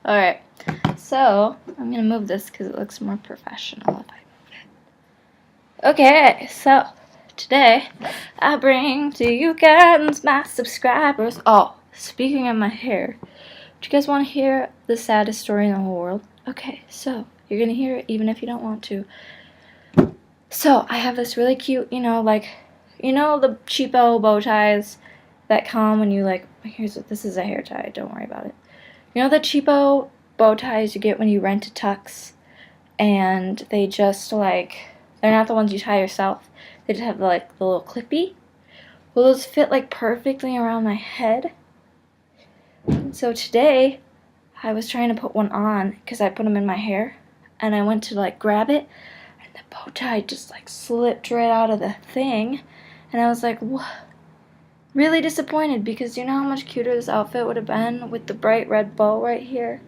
Alright, so I'm going to move this because it looks more professional if I move it. Okay, so today I bring to you guys my subscribers. Oh, speaking of my hair, do you guys want to hear the saddest story in the whole world? Okay, so you're going to hear it even if you don't want to. So I have this really cute, the cheapo bow ties that come when you this is a hair tie, don't worry about it. You know the cheapo bow ties you get when you rent a tux, and they just they're not the ones you tie yourself. They just have the little clippy. Well, those fit perfectly around my head. So today, I was trying to put one on because I put them in my hair, and I went to grab it, and the bow tie just slipped right out of the thing, and I was like, what? Really disappointed because you know how much cuter this outfit would have been with the bright red bow right here?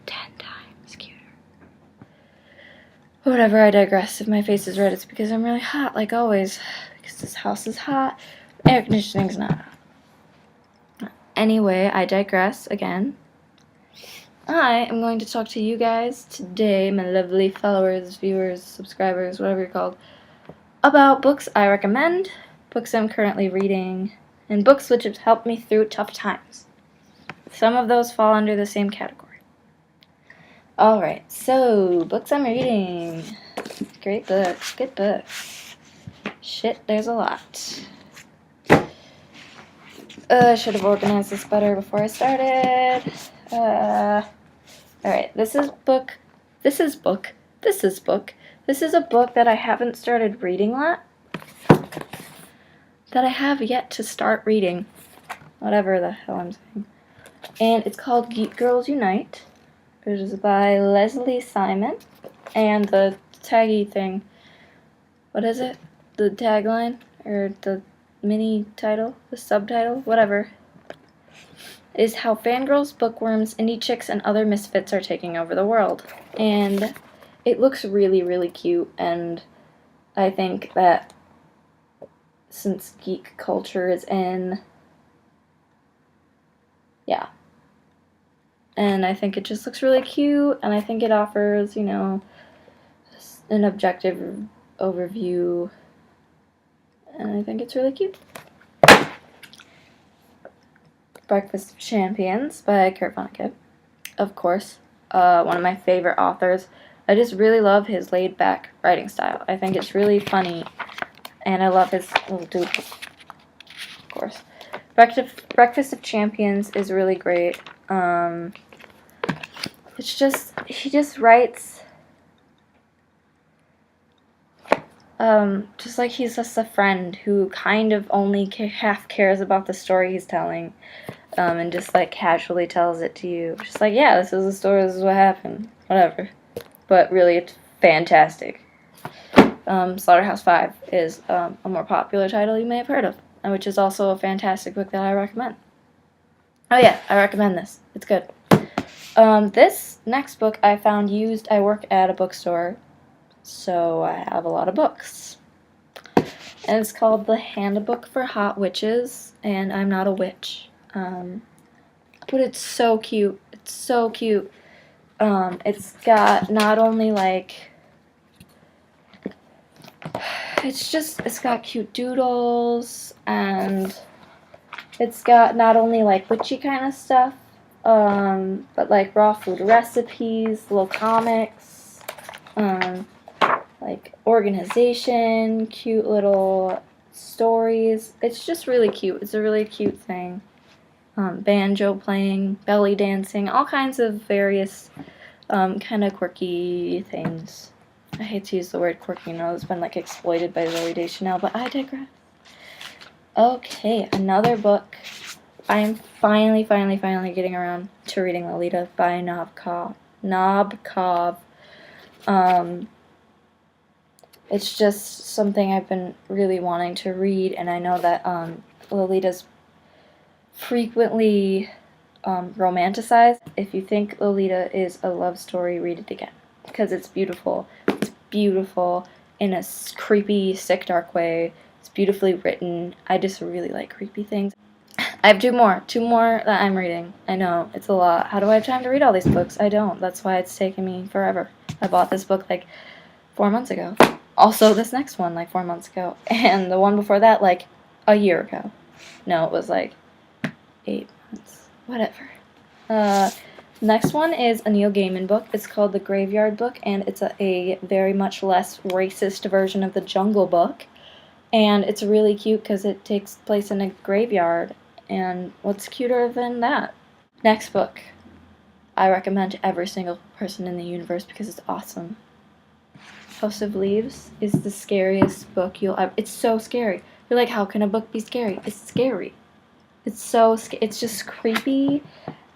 10 times cuter. Whatever, I digress. If my face is red, it's because I'm really hot, like always. Because this house is hot. Air conditioning's not hot. Anyway, I digress again. I am going to talk to you guys today, my lovely followers, viewers, subscribers, whatever you're called, about books I recommend, books I'm currently reading, and books which have helped me through tough times. Some of those fall under the same category. Alright, so, books I'm reading. Great books, good books. Shit, there's a lot. I should have organized this better before I started. Alright, this is a book that I haven't started reading yet. That I have yet to start reading. Whatever the hell I'm saying. And it's called Geek Girls Unite. It is by Leslie Simon. And the taggy thing. What is it? The tagline? Or the mini title? The subtitle? Whatever. Is how fangirls, bookworms, indie chicks, and other misfits are taking over the world. And it looks really, really cute. And I think that since geek culture is in, yeah. And I think it just looks really cute, and I think it offers, an objective overview, and I think it's really cute. Breakfast of Champions by Kurt Vonnegut, of course. One of my favorite authors. I just really love his laid-back writing style. I think it's really funny, and I love his little doodles, of course. Breakfast of Champions is really great. It's just, he just writes, just like he's just a friend who kind of only half cares about the story he's telling, and just casually tells it to you. Just yeah, this is the story, this is what happened, whatever. But really, it's fantastic. Slaughterhouse-Five is a more popular title you may have heard of, which is also a fantastic book that I recommend. Oh yeah, I recommend this. It's good. This next book I found used. I work at a bookstore, so I have a lot of books. And it's called The Handbook for Hot Witches, and I'm not a witch. But it's so cute. It's so cute. It's got not only it's got cute doodles, and it's got not only witchy kind of stuff, but raw food recipes, little comics, organization, cute little stories. It's just really cute. It's a really cute thing. Banjo playing, belly dancing, all kinds of various kind of quirky things. I hate to use the word quirky, it's been exploited by Zooey Deschanel, but I digress. Okay, another book. I am finally getting around to reading Lolita by Nabokov. It's just something I've been really wanting to read, and I know that Lolita's frequently romanticized. If you think Lolita is a love story, read it again, because it's beautiful. It's beautiful in a creepy, sick, dark way. It's beautifully written. I just really like creepy things. I have two more that I'm reading. I know, it's a lot. How do I have time to read all these books? I don't. That's why it's taken me forever. I bought this book like 4 months ago. Also, this next one like 4 months ago. And the one before that like a year ago. No, it was like 8 months. Whatever. Next one is a Neil Gaiman book. It's called The Graveyard Book, and it's a very much less racist version of The Jungle Book. And it's really cute because it takes place in a graveyard. And what's cuter than that? Next book. I recommend to every single person in the universe because it's awesome. House of Leaves is the scariest book you'll ever... It's so scary. You're like, how can a book be scary? It's scary. It's so... It's just creepy.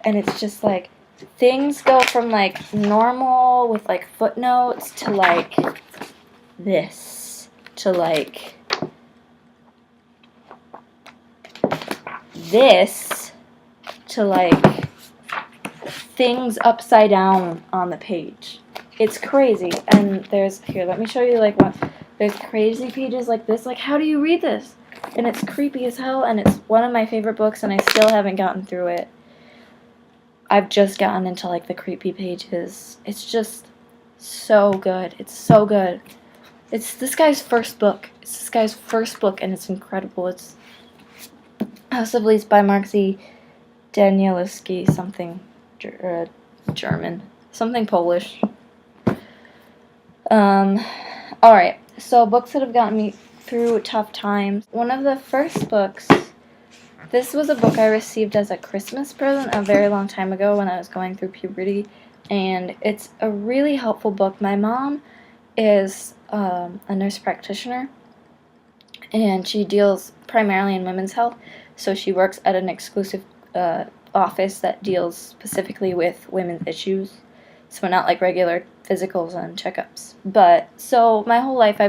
And it's just like... Things go from like normal with like footnotes to like this. To like... this. To like... things upside down on the page. It's crazy. And there's, here, let me show you like what, there's crazy pages like this. Like, how do you read this? And it's creepy as hell, and it's one of my favorite books, and I still haven't gotten through it. I've just gotten into like the creepy pages. It's just so good. It's so good. It's this guy's first book. It's this guy's first book, and it's incredible. It's House of Leaves by Mark Z. Danielewski, something German, something Polish. Alright, so books that have gotten me through tough times. One of the first books, this was a book I received as a Christmas present a very long time ago when I was going through puberty, and it's a really helpful book. My mom is a nurse practitioner, and she deals primarily in women's health, so she works at an exclusive office that deals specifically with women's issues. So not like regular physicals and checkups. But so my whole life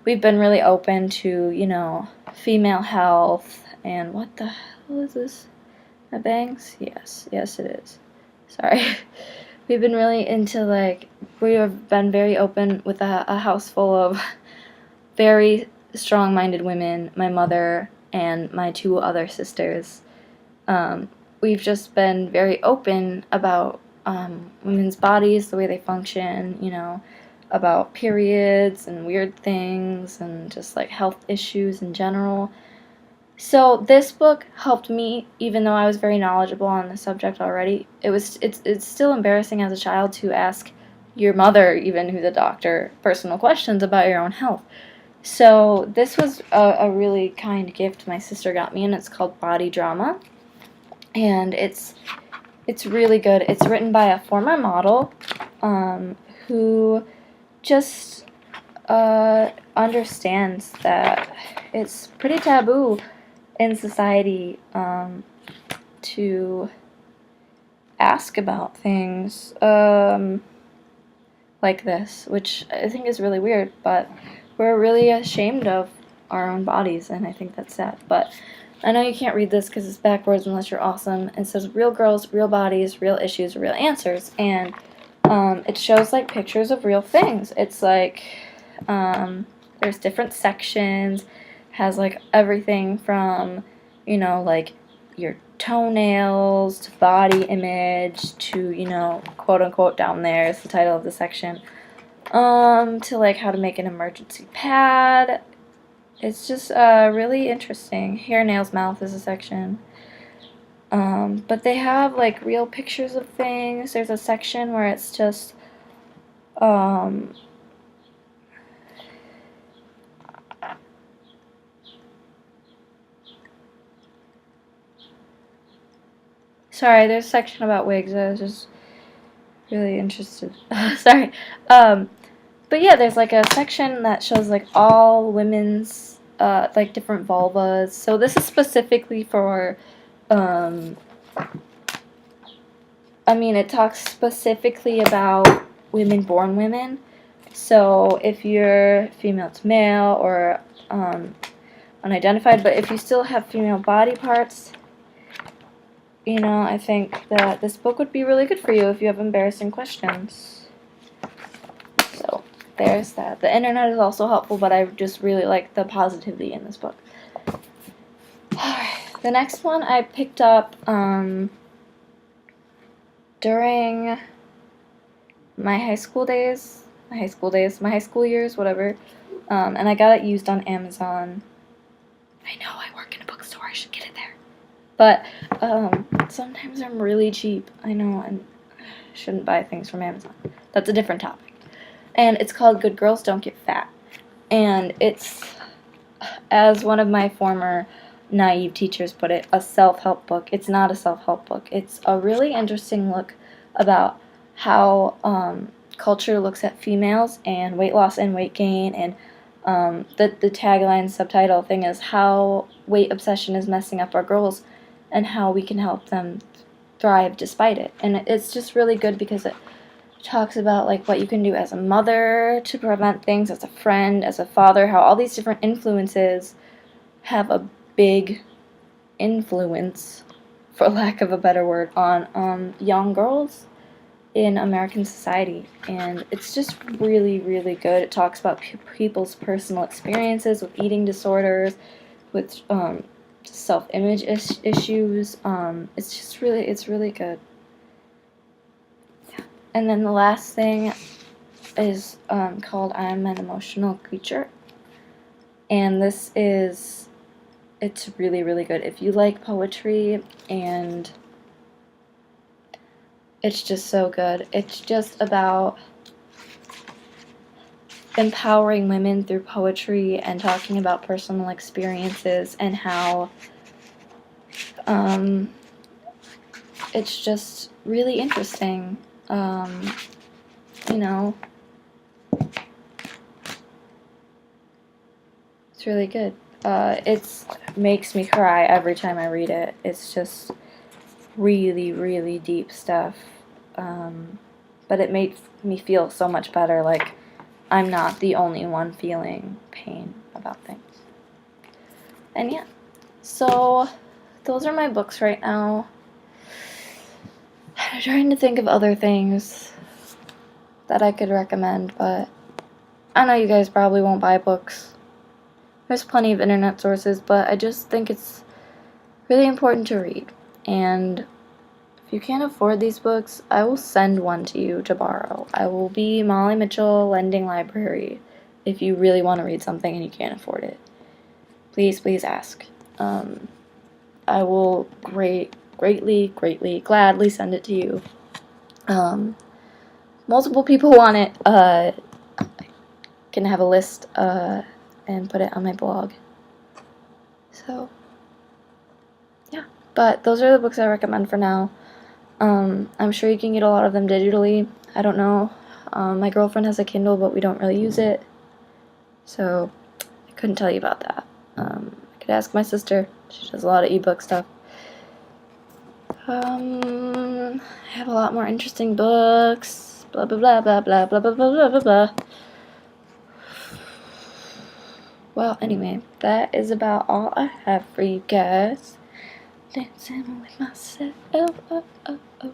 we've been really open to, you know, female health and what the hell is this? My bangs? Yes it is. Sorry. We've been really into like, we have been very open with a house full of very strong-minded women, my mother and my 2 other sisters. We've just been very open about women's bodies, the way they function, you know, about periods and weird things and just like health issues in general. So this book helped me, even though I was very knowledgeable on the subject already. It's still embarrassing as a child to ask your mother, even who's a doctor, personal questions about your own health. So this was a really kind gift my sister got me, and it's called Body Drama. And it's really good. It's written by a former model who just understands that it's pretty taboo in society to ask about things like this, which I think is really weird, but we're really ashamed of our own bodies, and I think that's sad. But I know you can't read this because it's backwards unless you're awesome. It says real girls, real bodies, real issues, real answers. And it shows like pictures of real things. It's like there's different sections. Has like everything from, you know, like your toenails to body image to, you know, quote unquote down there is the title of the section. To like how to make an emergency pad. It's just really interesting. Hair, nails, mouth is a section. But they have like real pictures of things. There's a section where it's just sorry, there's a section about wigs. I was just really interested. Sorry. But yeah, there's like a section that shows like all women's like different vulvas. So this is specifically for I mean, it talks specifically about women-born women. So if you're female to male or unidentified, but if you still have female body parts, you know, I think that this book would be really good for you if you have embarrassing questions. So there's that. The internet is also helpful, but I just really like the positivity in this book. Alright, The next one I picked up during my high school years, whatever. And I got it used on Amazon. I know I work in a bookstore, I should get it there. But sometimes I'm really cheap. I know, and I shouldn't buy things from Amazon. That's a different topic. And it's called Good Girls Don't Get Fat. And it's, as one of my former naive teachers put it, a self-help book. It's not a self-help book. It's a really interesting look about how culture looks at females and weight loss and weight gain, and the tagline subtitle thing is how weight obsession is messing up our girls and how we can help them thrive despite it. And it's just really good because it talks about like what you can do as a mother to prevent things, as a friend, as a father, how all these different influences have a big influence, for lack of a better word, on young girls in American society. And it's just really, really good. It talks about people's personal experiences with eating disorders, with self-image issues. It's really good. Yeah. And then the last thing is called I'm an Emotional Creature. And it's really, really good. If you like poetry, and it's just so good. It's just about empowering women through poetry and talking about personal experiences and how it's just really interesting. You know, it's really good. It makes me cry every time I read it. It's just really, really deep stuff. But it made me feel so much better, like I'm not the only one feeling pain about things. And yeah, so those are my books right now. I'm trying to think of other things that I could recommend, but I know you guys probably won't buy books. There's plenty of internet sources, but I just think it's really important to read. And if you can't afford these books, I will send one to you to borrow. I will be Molly Mitchell Lending Library if you really want to read something and you can't afford it. Please, please ask. I will greatly, gladly send it to you. Multiple people want it. I can have a list and put it on my blog. So, yeah. But those are the books I recommend for now. I'm sure you can get a lot of them digitally. I don't know. My girlfriend has a Kindle, but we don't really use it. So, I couldn't tell you about that. I could ask my sister. She does a lot of ebook stuff. I have a lot more interesting books. Blah, blah, blah, blah, blah, blah, blah, blah, blah, blah. Well, anyway, that is about all I have for you guys. Dancing with myself. Oh, oh, oh, oh.